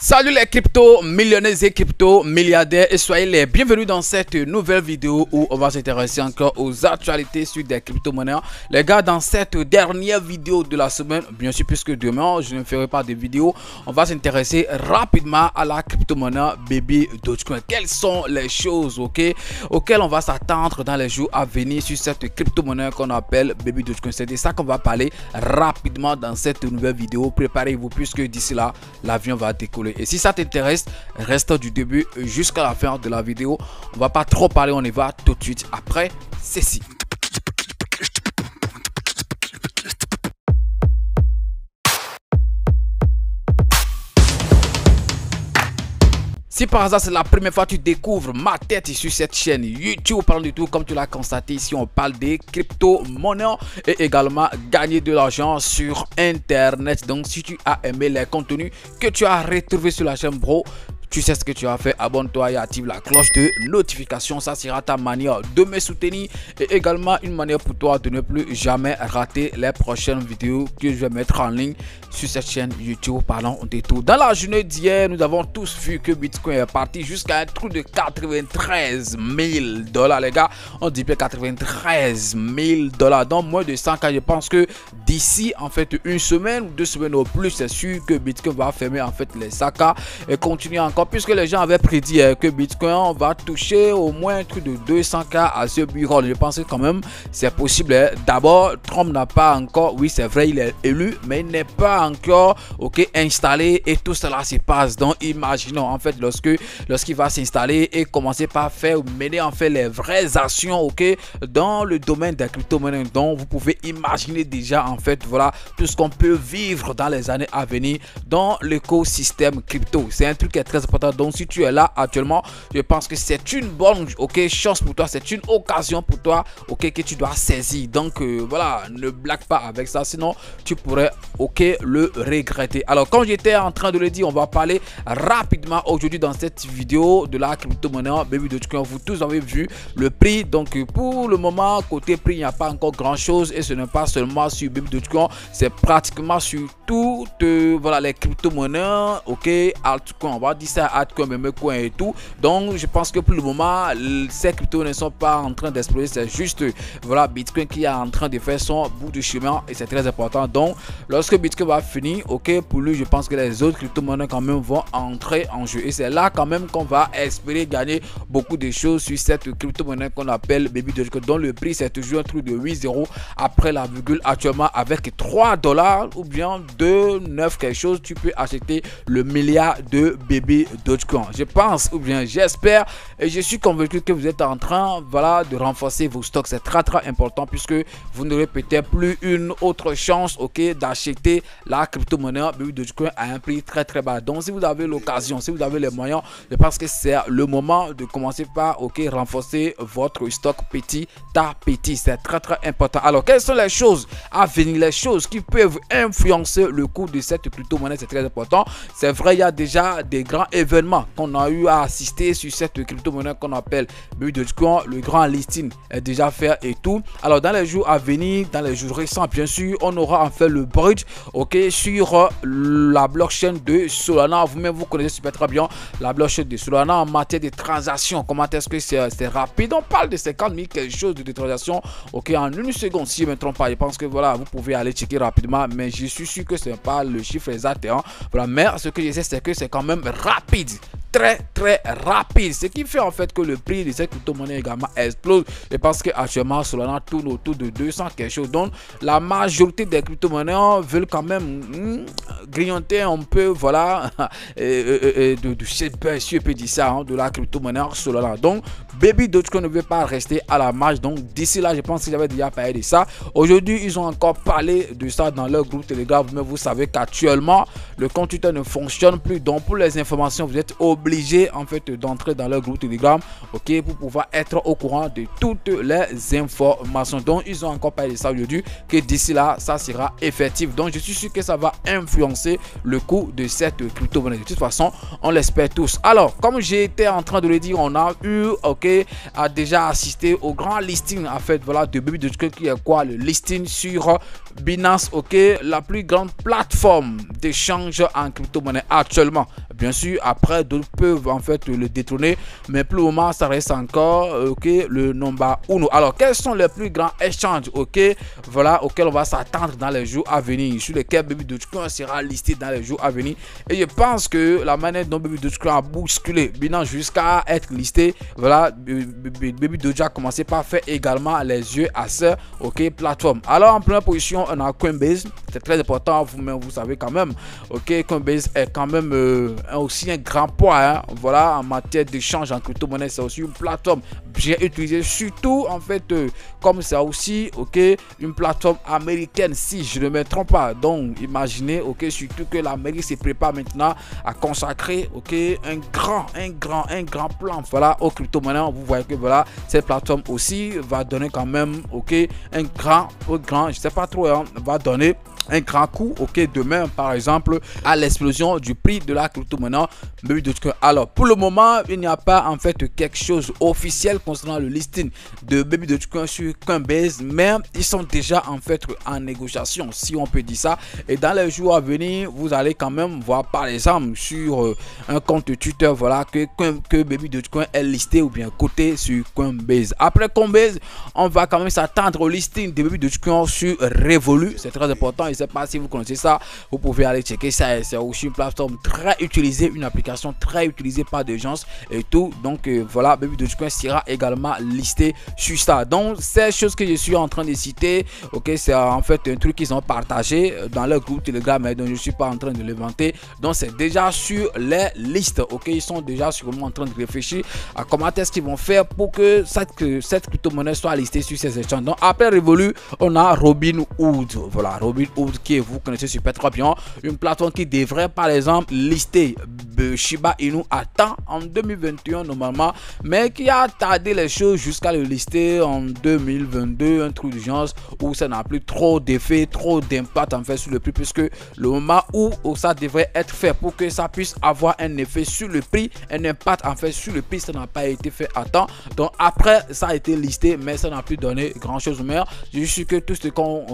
Salut les crypto millionnaires et crypto milliardaires et soyez les bienvenus dans cette nouvelle vidéo où on va s'intéresser encore aux actualités sur des crypto-monnaies. Les gars, dans cette dernière vidéo de la semaine, bien sûr puisque demain je ne ferai pas de vidéo, on va s'intéresser rapidement à la crypto-monnaie Baby Dogecoin. Quelles sont les choses auxquelles on va s'attendre dans les jours à venir sur cette crypto-monnaie qu'on appelle Baby Dogecoin. C'est de ça qu'on va parler rapidement dans cette nouvelle vidéo. Préparez-vous puisque d'ici là, l'avion va décoller. Et si ça t'intéresse, reste du début jusqu'à la fin de la vidéo. On va pas trop parler, on y va tout de suite après ceci. Si par hasard c'est la première fois que tu découvres ma tête sur cette chaîne YouTube, parlons du tout comme tu l'as constaté ici, on parle des crypto-monnaies et également gagner de l'argent sur internet. Donc si tu as aimé les contenus que tu as retrouvés sur la chaîne bro, tu sais ce que tu as fait, abonne-toi et active la cloche de notification. Ça sera ta manière de me soutenir et également une manière pour toi de ne plus jamais rater les prochaines vidéos que je vais mettre en ligne sur cette chaîne YouTube. Parlons de tout. Dans la journée d'hier, nous avons tous vu que Bitcoin est parti jusqu'à un trou de 93 000 $, les gars. On dit bien 93 000 $. Dans moins de 100 cas, je pense que d'ici en fait une semaine ou 2 semaines au plus, c'est sûr que Bitcoin va fermer en fait les sacs et continuer encore, puisque les gens avaient prédit que Bitcoin va toucher au moins un truc de 200K à ce bureau. Je pense que quand même c'est possible. D'abord, Trump n'a pas encore, oui c'est vrai, il est élu, mais il n'est pas encore installé et tout cela se passe. Donc imaginons en fait lorsqu'il va s'installer et commencer par mener en fait les vraies actions dans le domaine des crypto-monnaies. Donc vous pouvez imaginer déjà en fait voilà tout ce qu'on peut vivre dans les années à venir dans l'écosystème crypto. C'est un truc qui est très important. Donc si tu es là actuellement, je pense que c'est une bonne chance pour toi, c'est une occasion pour toi que tu dois saisir. Donc voilà, ne blague pas avec ça, sinon tu pourrais le regretter. Alors comme j'étais en train de le dire, on va parler rapidement aujourd'hui dans cette vidéo de la crypto-monnaie Baby Dogecoin. Vous tous avez vu le prix. Donc pour le moment, côté prix, il n'y a pas encore grand chose et ce n'est pas seulement sur Baby Dogecoin, c'est pratiquement sur toutes voilà les crypto-monnaies altcoin, on va dire ça, altcoin, memecoin et tout. Donc je pense que pour le moment ces cryptos ne sont pas en train d'exploser, c'est juste voilà Bitcoin qui est en train de faire son bout de chemin et c'est très important. Donc lorsque Bitcoin va finir, pour lui je pense que les autres crypto-monnaies quand même vont entrer en jeu et c'est là quand même qu'on va espérer gagner beaucoup de choses sur cette crypto-monnaie qu'on appelle Baby Dogecoin, dont le prix c'est toujours un truc de 8 euros après la virgule. Actuellement avec 3 $ ou bien 2,9 quelque chose, tu peux acheter le milliard de Baby Dogecoin. Je pense ou bien j'espère et je suis convaincu que vous êtes en train voilà de renforcer vos stocks. C'est très important puisque vous n'aurez peut-être plus une autre chance d'acheter la crypto-monnaie Baby Dogecoin à un prix très bas. Donc si vous avez l'occasion, si vous avez les moyens, je pense que c'est le moment de commencer par renforcer votre stock petit à petit. C'est très important. Alors quelles sont les choses à venir, les choses qui peuvent influencer le cours de cette crypto-monnaie? C'est très important. C'est vrai, il y a déjà des grands événements qu'on a eu à assister sur cette crypto-monnaie qu'on appelle Baby Dogecoin. Le grand listing est déjà fait et tout. Alors dans les jours à venir, dans les jours récents bien sûr, on aura en fait le bridge sur la blockchain de Solana. Vous-même vous connaissez super très bien la blockchain de Solana en matière de transactions. Comment est-ce que c'est rapide? On parle de 50 000 quelque chose de transactions en une seconde si je ne me trompe pas. Je pense que voilà, vous pouvez aller checker rapidement, mais je suis sûr que ce n'est pas le chiffre exact voilà, mais ce que je sais c'est que c'est quand même rapide, très rapide, ce qui fait en fait que le prix de cette crypto-monnaie également explose. Et parce que actuellement Solana tourne autour de 200 quelque chose. Donc la majorité des crypto-monnaies veulent quand même grignoter un peu voilà si je peux dire ça de la crypto-monnaie Solana. Donc Baby Dogecoin ne veut pas rester à la marge. Donc d'ici là, je pense que j'avais déjà parlé de ça. Aujourd'hui, ils ont encore parlé de ça dans leur groupe Telegram. Mais vous savez qu'actuellement, le compte Twitter ne fonctionne plus. Donc pour les informations, vous êtes obligé en fait d'entrer dans leur groupe Telegram pour pouvoir être au courant de toutes les informations. Donc ils ont encore parlé de ça aujourd'hui, que d'ici là, ça sera effectif. Donc je suis sûr que ça va influencer le coût de cette crypto-monnaie. De toute façon, on l'espère tous. Alors, comme j'étais en train de le dire, on a eu a déjà assisté au grand listing en fait voilà de Baby Dogecoin, qui est quoi le listing sur Binance, la plus grande plateforme d'échange en crypto-monnaie actuellement. Bien sûr, après d'autres peuvent en fait le détrôner, mais pour le moment ça reste encore le number uno. Alors quels sont les plus grands échanges voilà auxquels on va s'attendre dans les jours à venir, sur lesquels Baby Dogecoin sera listé dans les jours à venir? Et je pense que la manière dont Baby Dogecoin a bousculé Binance jusqu'à être listé, voilà, Baby Doge a commencé par faire également les yeux à cette plateforme. Alors en première position on a Coinbase. C'est très important, vous savez quand même, Coinbase est quand même aussi un grand poids, hein, voilà, en matière d'échange en crypto-monnaie. C'est aussi une plateforme bien utilisée, surtout en fait comme c'est aussi une plateforme américaine, si je ne me trompe pas. Donc imaginez surtout que l'Amérique se prépare maintenant à consacrer un grand plan, voilà, aux crypto-monnaies. Vous voyez que voilà, cette plateforme aussi va donner quand même un grand, je sais pas trop, hein, va donner un grand coup demain par exemple à l'explosion du prix de la crypto-monnaie Baby Dogecoin. Alors pour le moment il n'y a pas en fait quelque chose officiel concernant le listing de Baby Dogecoin sur Coinbase, mais ils sont déjà en fait en négociation, si on peut dire ça. Et dans les jours à venir vous allez quand même voir par exemple sur un compte Twitter, voilà, que Baby Dogecoin est listé ou bien coté sur Coinbase. Après Coinbase on va quand même s'attendre au listing de Baby Dogecoin sur Revolut. C'est très important. Je ne sais pas si vous connaissez ça, vous pouvez aller checker ça. C'est aussi une plateforme très utilisée, une application très utilisée par des gens et tout. Donc voilà, Baby Dogecoin sera également listé sur ça. Donc ces choses que je suis en train de citer, c'est en fait un truc qu'ils ont partagé dans leur groupe Telegram, mais donc je suis pas en train de l'inventer. Donc c'est déjà sur les listes, ils sont déjà sûrement en train de réfléchir à comment est-ce qu'ils vont faire pour que cette crypto-monnaie soit listée sur ces échanges. Donc après Revolut, on a Robinhood. Voilà, Robinhood qui vous connaissez super très bien, une plateforme qui devrait par exemple lister Shiba Inu à temps en 2021 normalement, mais qui a tardé les choses jusqu'à le lister en 2022, un truc de genre où ça n'a plus trop d'effet, trop d'impact en fait sur le prix, puisque le moment où ça devrait être fait pour que ça puisse avoir un effet sur le prix, un impact en fait sur le prix, ça n'a pas été fait à temps. Donc après ça a été listé, mais ça n'a plus donné grand chose. Mais je suis que tout ce qu'on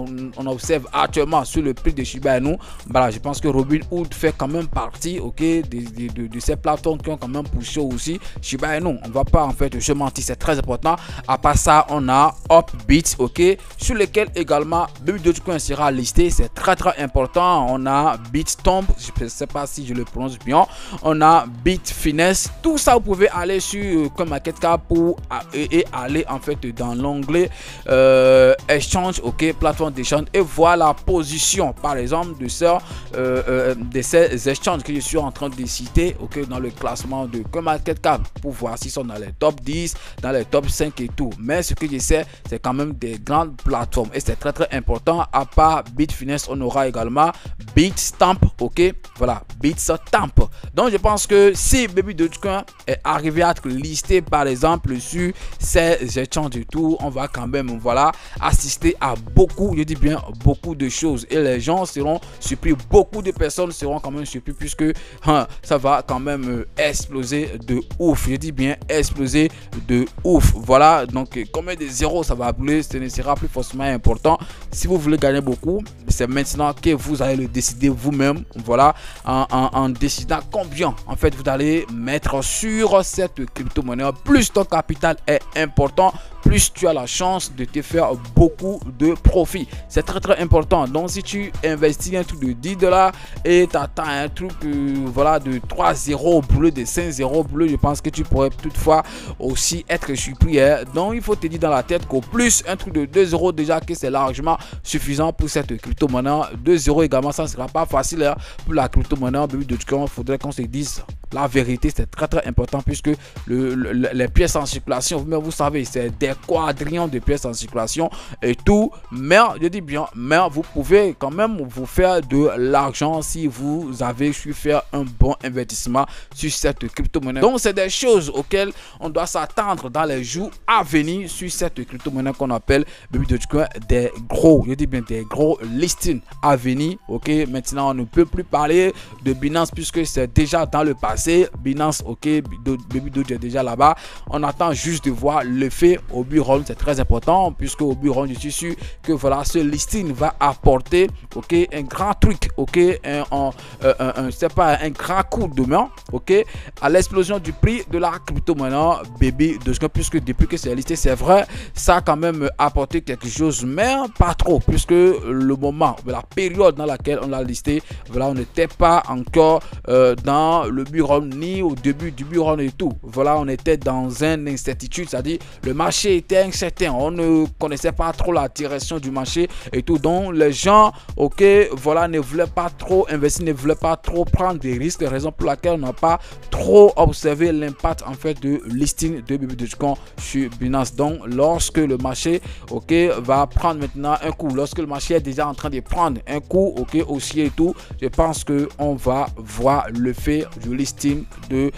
observe actuellement sur le prix de Shiba Inu, voilà, je pense que Robinhood fait quand même partie de ces plateformes qui ont quand même poussé aussi Shiba Inu. On va pas en fait je mentir, c'est très important. À part ça on a Upbit, sur lequel également Baby Dogecoin sera listé. C'est très important. On a Bitstamp, je ne sais pas si je le prononce bien, on a Bitfinex. Tout ça vous pouvez aller sur CoinMarketCap pour et aller en fait dans l'onglet échange, plateforme d'échange, et voir la position par exemple de ces échanges que je suis en train de citer dans le classement de CoinMarketCap, pour voir s'ils sont dans les top 10, dans les top 5 et tout. Mais ce que je sais, c'est quand même des grandes plateformes et c'est très important. À part Bitfinex, on aura également Bitstamp, voilà, Bitstamp. Donc je pense que si Baby Dogecoin est arrivé à être listé par exemple sur ces échanges et tout, on va quand même voilà assister à beaucoup, je dis bien beaucoup de choses, et les gens seront surpris, beaucoup de personnes seront quand même surpris, puisque ça va quand même exploser de ouf, je dis bien exploser de ouf. Voilà, donc combien de zéros ça va appeler, ce ne sera plus forcément important. Si vous voulez gagner beaucoup, c'est maintenant que vous allez le décider vous-même, voilà, en décidant combien en fait vous allez mettre sur cette crypto-monnaie. Plus ton capital est important, plus tu as la chance de te faire beaucoup de profit. C'est très important. Donc si tu investis un truc de 10 $ et tu attends un truc voilà de 3 0 bleu, de 5 0 bleu, je pense que tu pourrais toutefois aussi être surpris, hein. Donc il faut te dire dans la tête qu'au plus un truc de 2 € déjà, que c'est largement suffisant pour cette crypto-monnaie. 2 € également, ça ne sera pas facile, hein, pour la crypto-monnaie. Il faudrait qu'on se dise la vérité, c'est très important, puisque les pièces en circulation, vous savez, c'est des quadrillions de pièces en circulation et tout. Mais je dis bien, mais vous pouvez quand même vous faire de l'argent si vous avez su faire un bon investissement sur cette crypto-monnaie. Donc c'est des choses auxquelles on doit s'attendre dans les jours à venir sur cette crypto-monnaie qu'on appelle Baby Dogecoin. Des gros, je dis bien des gros listings à venir. Maintenant on ne peut plus parler de Binance puisque c'est déjà dans le passé. passé. Binance, ok, Baby Doge est déjà là-bas. On attend juste de voir l'effet au Bullrun, c'est très important puisque au Bullrun, je suis sûr que voilà, ce listing va apporter, ok, un grand truc, ok, c'est pas un grand coup de main, ok, à l'explosion du prix de la crypto-monnaie Baby Doge, puisque depuis que c'est listé, c'est vrai, ça a quand même apporté quelque chose, mais pas trop, puisque le moment, la période dans laquelle on l'a listé, voilà, on n'était pas encore dans le Bullrun ni au début du Bullrun et tout. Voilà, on était dans une incertitude, c'est-à-dire le marché était incertain, on ne connaissait pas trop la direction du marché et tout, donc les gens, ok, voilà, ne voulaient pas trop investir, ne voulaient pas trop prendre des risques, raison pour laquelle on n'a pas trop observé l'impact en fait de listing de Baby Dogecoin sur Binance. Donc lorsque le marché, ok, va prendre maintenant un coup, lorsque le marché est déjà en train de prendre un coup, ok, haussier et tout, je pense que on va voir le fait du listing de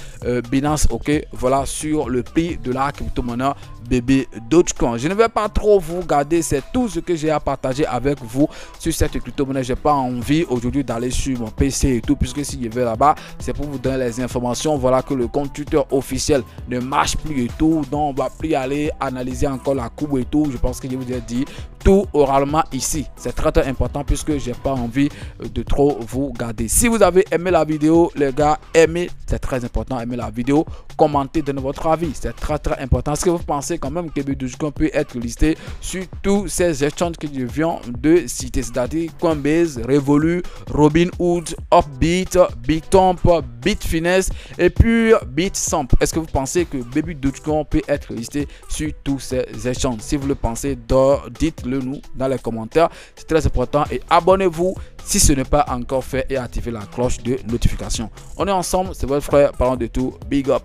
Binance, ok, voilà, sur le prix de la crypto-monnaie Baby Dogecoin. Je ne vais pas trop vous garder, c'est tout ce que j'ai à partager avec vous sur cette crypto-monnaie. J'ai pas envie aujourd'hui d'aller sur mon PC et tout, puisque si je vais là-bas, c'est pour vous donner les informations. Voilà que le compte Twitter officiel ne marche plus et tout, donc on va plus aller analyser encore la courbe et tout. Je pense que je vous ai dit tout oralement ici. C'est très très important puisque j'ai pas envie de trop vous garder. Si vous avez aimé la vidéo, les gars, aimez, c'est très important, aimez la vidéo, commentez, donnez votre avis, c'est très très important. Est-ce que vous pensez quand même que Baby Dogecoin peut être listé sur tous ces exchanges que je viens de citer, c'est-à-dire Coinbase, Revolut, Robinhood, Upbit, Bitomp, Bitfinex et puis Bitstamp? Est-ce que vous pensez que Baby Dogecoin peut être listé sur tous ces échanges? Si vous le pensez, dites-le nous dans les commentaires, c'est très important, et abonnez-vous si ce n'est pas encore fait et activez la cloche de notification. On est ensemble, c'est votre frère, parlons de tout, big up.